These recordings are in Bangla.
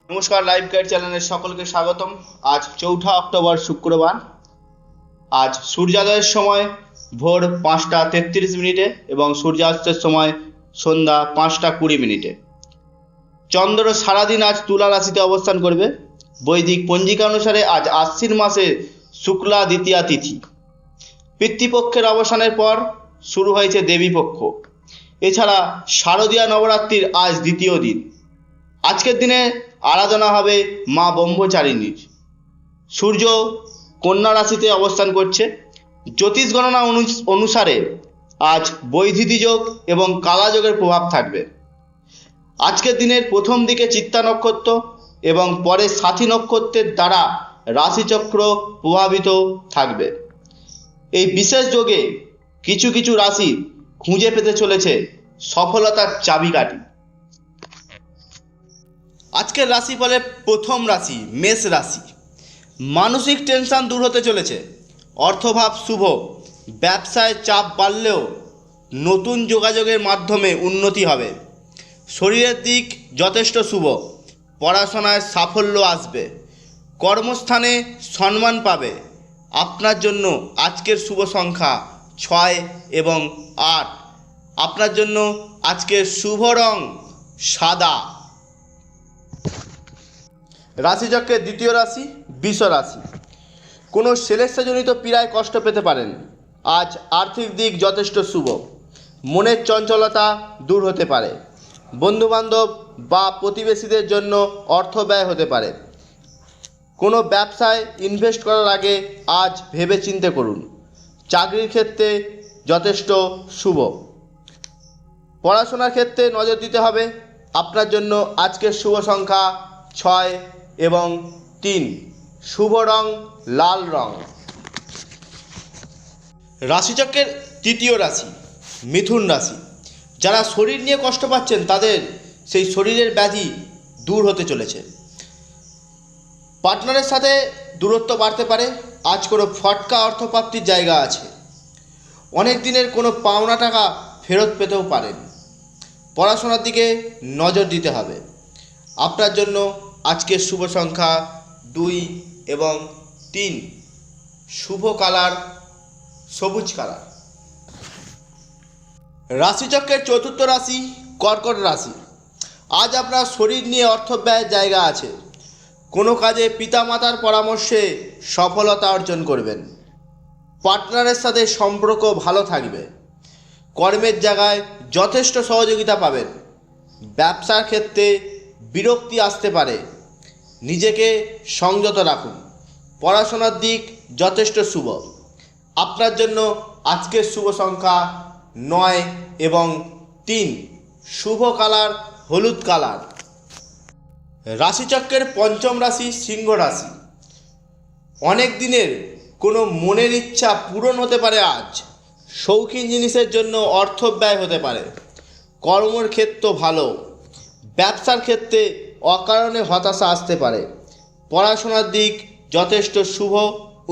নমস্কার, লাইভ গাইড চ্যানেলের সকলকে স্বাগতম। আজ 4 অক্টোবর শুক্রবার। আজ সূর্যোদয়ের সময় ভোর 5টা 33 মিনিটে এবং সূর্যাস্তের সময় সন্ধ্যা 5টা 20 মিনিটে। চন্দ্র সারাদিন আজ তুলা রাশিতে অবস্থান করবে। বৈদিক পঞ্জিকা অনুসারে আজ আশ্বিন মাসে শুক্লা দ্বিতীয়া তিথি। পিতৃপক্ষের অবসানের পর শুরু হয়েছে দেবীপক্ষ। এছাড়া শারদীয়া নবরাত্রির আজ দ্বিতীয় দিন। আজকের দিনে আরাধনা হবে মা ব্রহ্মচারিণীর। সূর্য কন্যা রাশিতে অবস্থান করছে। জ্যোতিষ গণনা অনুসারে আজ বৈধিতি যোগ এবং কালাযোগের প্রভাব থাকবে। আজকের দিনের প্রথম দিকে চিত্তা নক্ষত্র এবং পরে সাথী নক্ষত্রের দ্বারা রাশিচক্র প্রভাবিত থাকবে। এই বিশেষ যোগে কিছু কিছু রাশি খুঁজে পেতে চলেছে সফলতার চাবিকাঠি। আজকের রাশিফলের প্রথম রাশি মেষ রাশি। মানসিক টেনশন দূর হতে চলেছে। অর্থভাব শুভ। ব্যবসায় চাপ বাড়লেও নতুন যোগাযোগের মাধ্যমে উন্নতি হবে। শরীরের দিক যথেষ্ট শুভ। পড়াশোনায় সাফল্য আসবে। কর্মস্থানে সম্মান পাবে। আপনার জন্য আজকের শুভ সংখ্যা 6 এবং 8। আপনার জন্য আজকের শুভ রং সাদা। রাশিচক্রের দ্বিতীয় রাশি বৃষ রাশি। কোনো সেলেস্তাজনিত পীড়ায় কষ্ট পেতে পারেন। আজ আর্থিক দিক যথেষ্ট শুভ। মনের চঞ্চলতা দূর হতে পারে। বন্ধুবান্ধব বা প্রতিবেশীদের জন্য অর্থ ব্যয় হতে পারে। কোনো ব্যবসায় ইনভেস্ট করার আগে আজ ভেবে চিন্তে করুন। চাকরির ক্ষেত্রে যথেষ্ট শুভ। পড়াশোনার ক্ষেত্রে নজর দিতে হবে। আপনার জন্য আজকের শুভ সংখ্যা 6 এবং 3। শুভ রং লাল রং। রাশিচক্রের তৃতীয় রাশি মিথুন রাশি। যারা শরীর নিয়ে কষ্ট পাচ্ছেন তাদের সেই শরীরের ব্যাধি দূর হতে চলেছে। পার্টনারের সাথে দূরত্ব বাড়তে পারে। আজ কোনো ফটকা অর্থপ্রাপ্তির জায়গা আছে। অনেক দিনের কোনো পাওনা টাকা ফেরত পেতেও পারেন। পড়াশোনার দিকে নজর দিতে হবে। আপনার জন্য আজকের শুভ সংখ্যা 2 এবং 3। শুভ কালার সবুজ কালার। রাশিচক্রের চতুর্থ রাশি কর্কট রাশি। আজ আপনার শরীর নিয়ে অর্থ ব্যয়ের জায়গা আছে। কোনো কাজে পিতামাতার পরামর্শে সফলতা অর্জন করবেন। পার্টনারের সাথে সম্পর্ক ভালো থাকবে। কর্মের জায়গায় যথেষ্ট সহযোগিতা পাবেন। ব্যবসার ক্ষেত্রে বিরক্তি আসতে পারে। নিজেকে সংযত রাখুন। পড়াশোনার দিক যথেষ্ট শুভ। আপনার জন্য আজকের শুভ সংখ্যা 9 এবং 3। শুভ কালার হলুদ কালার। রাশিচক্রের পঞ্চম রাশি সিংহ রাশি। অনেক দিনের কোনো মনের ইচ্ছা পূরণ হতে পারে আজ। শৌখিন জিনিসের জন্য অর্থ ব্যয় হতে পারে। কর্মের ক্ষেত্র ভালো। ব্যবসার ক্ষেত্রে অকারণে হতাশা আসতে পারে। পড়াশোনার দিক যথেষ্ট শুভ,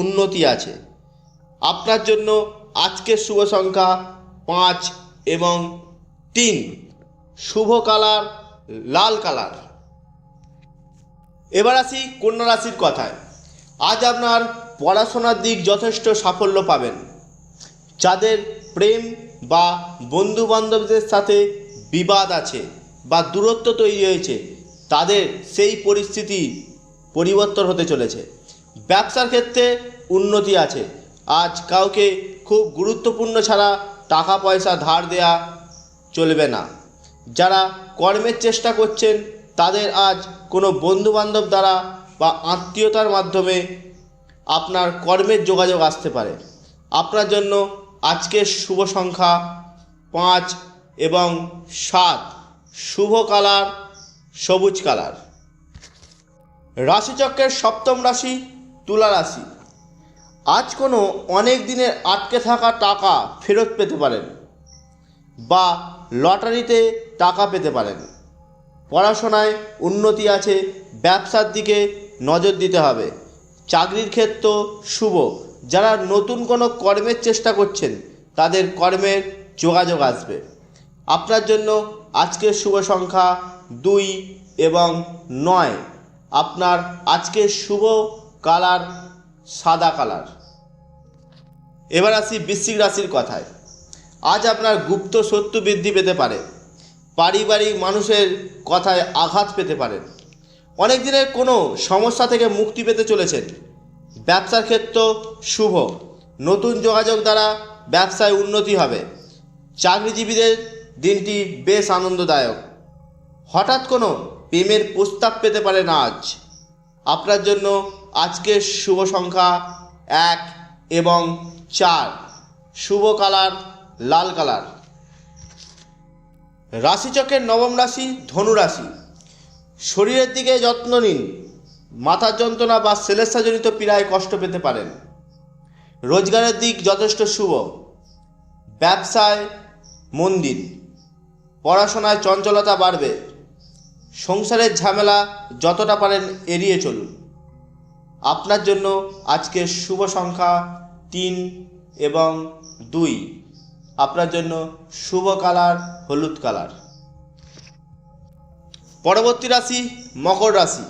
উন্নতি আছে। আপনার জন্য আজকের শুভ সংখ্যা 5 এবং 3। শুভ কালার লাল কালার। এবার আসি কন্যা রাশির কথায়। আজ আপনার পড়াশোনার দিক যথেষ্ট সাফল্য পাবেন। যাদের প্রেম বা বন্ধুবান্ধবদের সাথে বিবাদ আছে বা দূরত্ব তৈরি হয়েছে তাদের সেই পরিস্থিতি পরিবর্তন হতে চলেছে। ব্যবসার ক্ষেত্রে উন্নতি আছে। আজ কাউকে খুব গুরুত্বপূর্ণ ছাড়া টাকা পয়সা ধার দেওয়া চলবে না। যারা কর্মের চেষ্টা করছেন তাদের আজ কোনো বন্ধুবান্ধব দ্বারা বা আত্মীয়তার মাধ্যমে আপনার কর্মের যোগাযোগ আসতে পারে। আপনার জন্য আজকের শুভ সংখ্যা 5 এবং 7। শুভ কালার সবুজ কালার। রাশিচক্রের সপ্তম রাশি তুলা রাশি। আজ কোনো অনেক দিনের আটকে থাকা টাকা ফেরত পেতে পারেন বা লটারিতে টাকা পেতে পারেন। পড়াশোনায় উন্নতি আছে। ব্যবসার দিকে নজর দিতে হবে। চাকরির ক্ষেত্র শুভ। যারা নতুন কোনো কর্মের চেষ্টা করছেন তাদের কর্মের যোগাযোগ আসবে। আপনার জন্য আজকের শুভ সংখ্যা 2 এবং 9। আপনার আজকের শুভ কালার সাদা কালার। এবার আসি বৃশ্চিক রাশির কথায়। আজ আপনার গুপ্ত শত্রু বৃদ্ধি পেতে পারে। পারিবারিক মানুষের কথায় আঘাত পেতে পারেন। অনেক দিনের কোনো সমস্যা থেকে মুক্তি পেতে চলেছেন। ব্যবসার ক্ষেত্র শুভ। নতুন যোগাযোগ দ্বারা ব্যবসায় উন্নতি হবে। চাকরিজীবীদের দিনটি বেশ আনন্দদায়ক। হঠাৎ কোনো প্রেমের প্রস্তাব পেতে পারেন আজ। আপনার জন্য আজকের শুভ সংখ্যা 1 এবং 4। শুভ কালার লাল কালার। রাশিচক্রের নবম রাশি ধনু রাশি। শরীরের দিকে যত্ন নিন। মাথার যন্ত্রণা বা শ্লেষ্মাজনিত পীড়ায় কষ্ট পেতে পারেন। রোজগারের দিক যথেষ্ট শুভ। ব্যবসায় মন দিন। পড়াশোনায় চঞ্চলতা বাড়বে। সংসারের ঝামেলা যতটা পারেন এড়িয়ে চলুন। আপনার জন্য আজকের শুভ সংখ্যা 3 এবং 2। আপনার জন্য শুভ কালার হলুদ কালার। পরবর্তী রাশি মকর রাশি।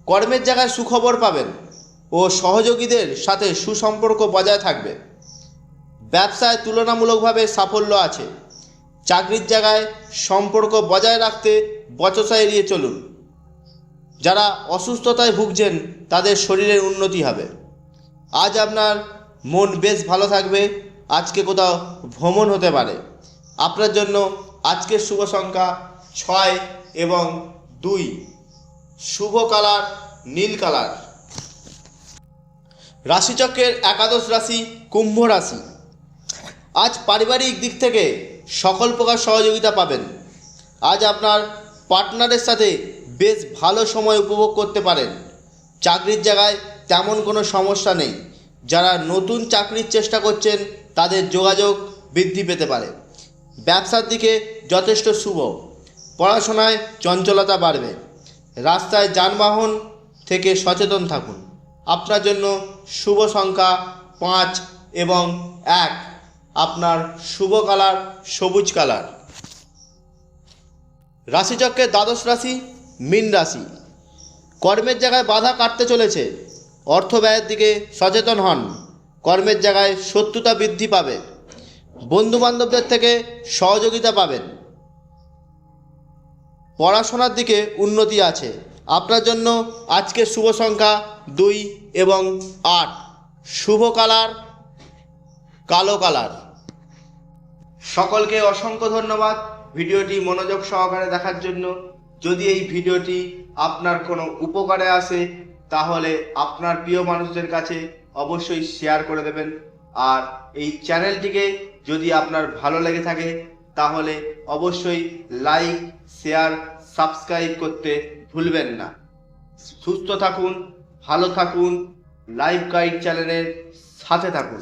কর্মের জায়গায় সুখবর পাবেন ও সহযোগীদের সাথে সুসম্পর্ক বজায় থাকবে। ব্যবসায় তুলনামূলকভাবে সাফল্য আছে। চাকরির জায়গায় সম্পর্ক বজায় রাখতে বচসা এড়িয়ে চলুন। যারা অসুস্থতায় ভুগছেন তাদের শরীরের উন্নতি হবে। আজ আপনার মন বেশ ভালো থাকবে। আজকে কোথাও ভ্রমণ হতে পারে। আপনার জন্য আজকের শুভ সংখ্যা 6 এবং 2। শুভ কালার নীল কালার। রাশিচক্রের একাদশ রাশি কুম্ভ রাশি। আজ পারিবারিক দিক থেকে সকল প্রকার সহযোগিতা পাবেন। আজ আপনার পার্টনারের সাথে বেশ ভালো সময় উপভোগ করতে পারেন। চাকরির জায়গায় তেমন কোনো সমস্যা নেই। যারা নতুন চাকরির চেষ্টা করছেন তাদের যোগাযোগ বৃদ্ধি পেতে পারে। ব্যবসার দিকে যথেষ্ট শুভ। পড়াশোনায় চঞ্চলতা বাড়বে। রাস্তায় যানবাহন থেকে সচেতন থাকুন। আপনার জন্য শুভ সংখ্যা 5 এবং 1। আপনার শুভ কালার সবুজ কালার। রাশিচক্রের দ্বাদশ রাশি মীন রাশি। কর্মের জায়গায় বাধা কাটতে চলেছে। অর্থ ব্যয়ের দিকে সচেতন হন। কর্মের জায়গায় শত্রুতা বৃদ্ধি পাবে। বন্ধুবান্ধবদের থেকে সহযোগিতা পাবেন। পড়াশোনার দিকে উন্নতি আছে। আপনার জন্য আজকের শুভ সংখ্যা 2 এবং 8। শুভ কালার কালো কালার। সকলকে অসংখ্য ধন্যবাদ ভিডিওটি মনোযোগ সহকারে দেখার জন্য। যদি এই ভিডিওটি আপনার কোনো উপকারে আসে তাহলে আপনার প্রিয় মানুষদের কাছে অবশ্যই শেয়ার করে দেবেন। আর এই চ্যানেলটিকে যদি আপনার ভালো লেগে থাকে তাহলে অবশ্যই লাইক, শেয়ার, সাবস্ক্রাইব করতে ভুলবেন না। সুস্থ থাকুন, ভালো থাকুন, লাইফ গাইড চ্যানেলের সাথে থাকুন।